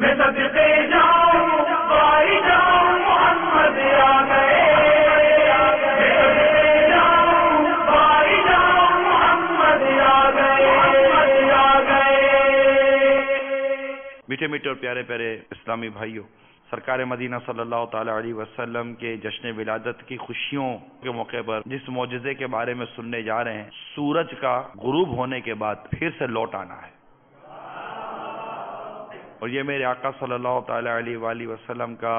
میں صدقے جاؤں بھائی جاؤں محمد آ گئے، میں صدقے جاؤں بھائی جاؤں محمد آ گئے، آ گئے۔ میٹھے میٹھے اور پیارے پیارے اسلامی بھائیوں، سرکار مدینہ صلی اللہ تعالی علیہ وسلم کے جشن ولادت کی خوشیوں کے موقع پر جس معجزے کے بارے میں سننے جا رہے ہیں، سورج کا غروب ہونے کے بعد پھر سے لوٹ آنا ہے، اور یہ میرے آقا صلی اللہ تعالی علیہ وآلہ وسلم کا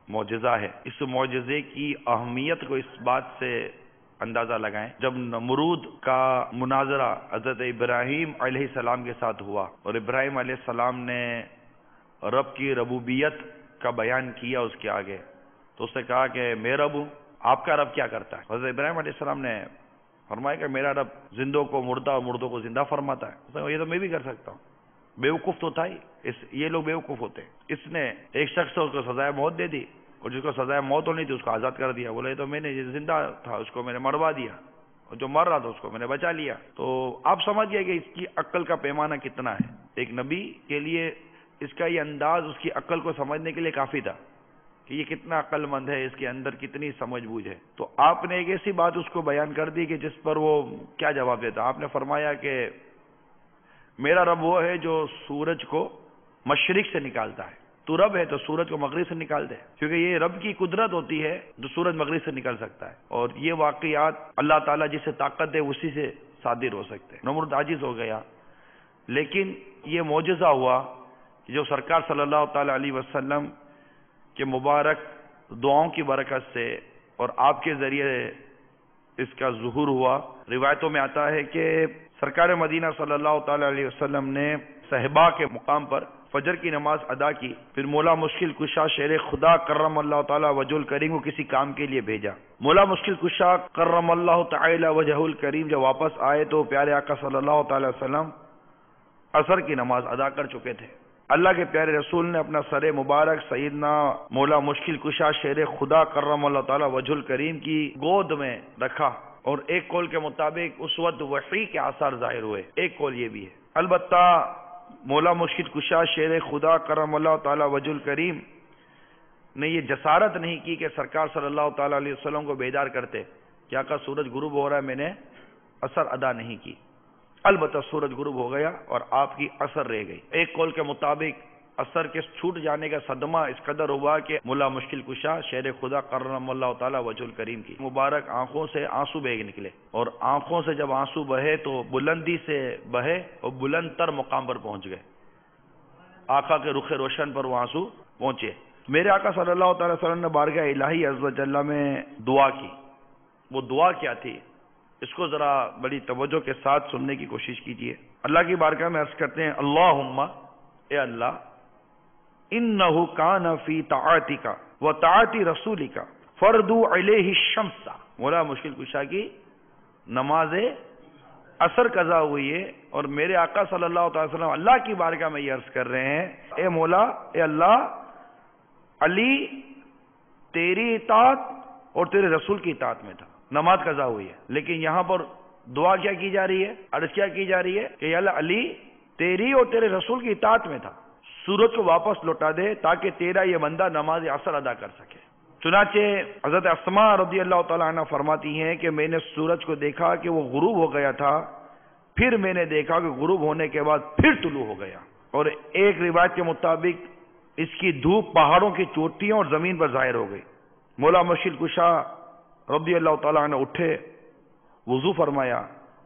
معجزہ ہے۔ اس معجزے کی اہمیت کو اس بات سے اندازہ لگائیں، جب نمرود کا مناظرہ حضرت ابراہیم علیہ السلام کے ساتھ ہوا اور ابراہیم علیہ السلام نے رب کی ربوبیت کا بیان کیا اس کے آگے، تو اس نے کہا کہ میں رب ہوں، آپ کا رب کیا کرتا ہے؟ حضرت ابراہیم علیہ السلام نے فرمایا کہ میرا رب زندوں کو مردہ اور مردوں کو زندہ فرماتا ہے۔ اس نے کہا یہ تو میں بھی کر سکتا ہوں۔ بیوقوف تو تھا ہی، یہ لوگ بیوقوف ہوتے ہیں۔ اس نے ایک شخص کو اس کو سزائے موت دے دی، اور جس کو سزائے موت ہونی تھی اس کو آزاد کر دیا۔ بولے تو میں نے زندہ تھا اس کو میں نے مروا دیا، اور جو مر رہا تھا اس کو میں نے بچا لیا۔ تو آپ سمجھ گئے کہ اس کی عقل کا پیمانہ کتنا ہے۔ ایک نبی کے لیے اس کا یہ انداز اس کی عقل کو سمجھنے کے لیے کافی تھا کہ یہ کتنا عقل مند ہے، اس کے اندر کتنی سمجھ بوجھ ہے۔ تو آپ نے ایک ایسی بات اس کو بیان کر دی کہ جس پر وہ کیا جواب دیتا۔ آپ نے فرمایا کہ میرا رب وہ ہے جو سورج کو مشرق سے نکالتا ہے، تو رب ہے تو سورج کو مغرب سے نکال دے، کیونکہ یہ رب کی قدرت ہوتی ہے جو سورج مغرب سے نکل سکتا ہے، اور یہ واقعات اللہ تعالیٰ جسے طاقت دے اسی سے صادر ہو سکتے ہیں۔ نمرود عاجز ہو گیا، لیکن یہ معجزہ ہوا جو سرکار صلی اللہ تعالی علیہ وسلم کے مبارک دعاؤں کی برکت سے اور آپ کے ذریعے اس کا ظہور ہوا۔ روایتوں میں آتا ہے کہ سرکار مدینہ صلی اللہ تعالی علیہ وسلم نے صحبا کے مقام پر فجر کی نماز ادا کی، پھر مولا مشکل کشا شیر خدا کرم اللہ تعالی وجہ الکریم کو کسی کام کے لیے بھیجا۔ مولا مشکل کشا کرم اللہ تعالی وجہ الکریم جب واپس آئے تو پیارے آقا صلی اللہ تعالی وسلم عصر کی نماز ادا کر چکے تھے۔ اللہ کے پیارے رسول نے اپنا سر مبارک سیدنا مولا مشکل کشا شیر خدا کرم اللہ تعالی وجہ الکریم کی گود میں رکھا، اور ایک قول کے مطابق اس وقت وحی کے آثار ظاہر ہوئے، ایک قول یہ بھی ہے۔ البتہ مولا مشکل کشا شیر خدا کرم اللہ تعالی وجہ الکریم نے یہ جسارت نہیں کی کہ سرکار صلی اللہ تعالی علیہ وسلم کو بیدار کرتے کہ آقا سورج غروب ہو رہا ہے، میں نے عصر ادا نہیں کی۔ البتہ سورج غروب ہو گیا اور آپ کی عصر رہ گئی۔ ایک قول کے مطابق عصر کے چھوٹ جانے کا صدمہ اس قدر ہوا کہ مولا مشکل کشا شیر خدا کرم اللہ تعالی وجہ الکریم کی مبارک آنکھوں سے آنسو بہہ نکلے، اور آنکھوں سے جب آنسو بہے تو بلندی سے بہے اور بلند تر مقام پر پہنچ گئے، آقا کے رخ روشن پر وہ آنسو پہنچے۔ میرے آقا صلی اللہ تعالی وسلم نے بارگاہ الہی عز و جل میں دعا کی۔ وہ دعا کیا تھی، اس کو ذرا بڑی توجہ کے ساتھ سننے کی کوشش کیجیے۔ اللہ کی بارگاہ میں عرض کرتے ہیں، اللہم، اے اللہ، انہو کان فی طاعتک و طاعت رسولک فردو علیہ الشمس۔ مولا مشکل کشا کی نماز عصر قضا ہوئی ہے، اور میرے آقا صلی اللہ تعالی وسلم اللہ کی بارگاہ میں یہ عرض کر رہے ہیں، اے مولا، اے اللہ، علی تیری اطاعت اور تیرے رسول کی اطاعت میں تھا، نماز قضا ہوئی ہے، لیکن یہاں پر دعا کیا کی جا رہی ہے، عرض کیا کی جا رہی ہے کہ یا اللہ علی تیری اور تیرے رسول کی اطاعت میں تھا، سورج کو واپس لوٹا دے تاکہ تیرا یہ بندہ نماز عصر ادا کر سکے۔ چنانچہ حضرت اسماء رضی اللہ تعالی عنہ فرماتی ہیں کہ میں نے سورج کو دیکھا کہ وہ غروب ہو گیا تھا، پھر میں نے دیکھا کہ غروب ہونے کے بعد پھر طلوع ہو گیا، اور ایک روایت کے مطابق اس کی دھوپ پہاڑوں کی چوٹیوں اور زمین پر ظاہر ہو گئی۔ مولا مشکل کشا رضی اللہ تعالی عنہ اٹھے، وضو فرمایا،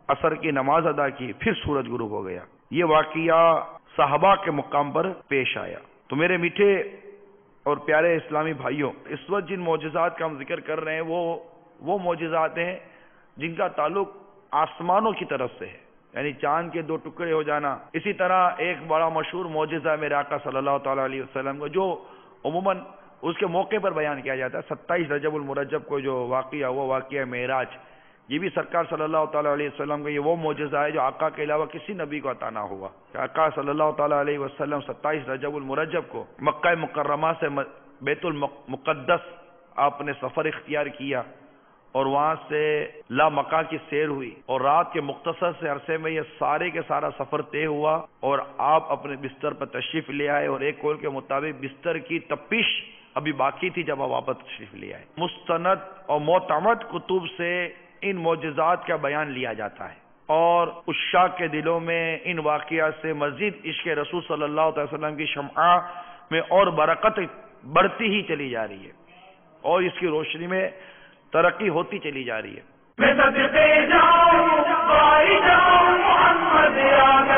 عصر کی نماز ادا کی، پھر سورج غروب ہو گیا۔ یہ واقعہ صحابہ کے مقام پر پیش آیا۔ تو میرے میٹھے اور پیارے اسلامی بھائیوں، اس وقت جن معجزات کا ہم ذکر کر رہے ہیں وہ معجزات ہیں جن کا تعلق آسمانوں کی طرف سے ہے، یعنی چاند کے دو ٹکڑے ہو جانا۔ اسی طرح ایک بڑا مشہور معجزہ ہے میرے آقا صلی اللہ تعالی علیہ وسلم کا، جو عموماً اس کے موقع پر بیان کیا جاتا ہے، 27 رجب المرجب کو جو واقعہ وہ واقعہ معراج، یہ بھی سرکار صلی اللہ تعالی علیہ وسلم کا یہ وہ معجزہ ہے جو آقا کے علاوہ کسی نبی کو عطا نہ ہوا کہ آقا صلی اللہ تعالی علیہ وسلم 27 رجب المرجب کو مکہ مکرمہ سے بیت المقدس آپ نے سفر اختیار کیا، اور وہاں سے لامکان کی سیر ہوئی اور رات کے مختصر سے عرصے میں یہ سارے کے سارا سفر طے ہوا اور آپ اپنے بستر پر تشریف لے آئے، اور ایک قول کے مطابق بستر کی تپش ابھی باقی تھی جب آپ واپس تشریف لے آئے۔ مستند اور معتمد کتب سے ان معجزات کا بیان لیا جاتا ہے، اور عشاق کے دلوں میں ان واقعات سے مزید عشق رسول صلی اللہ علیہ وسلم کی شمع میں اور برکت بڑھتی ہی چلی جا رہی ہے اور اس کی روشنی میں ترقی ہوتی چلی جا رہی ہے۔ میں صدقے جاؤں، بھائی جاؤں، محمد آ گئے۔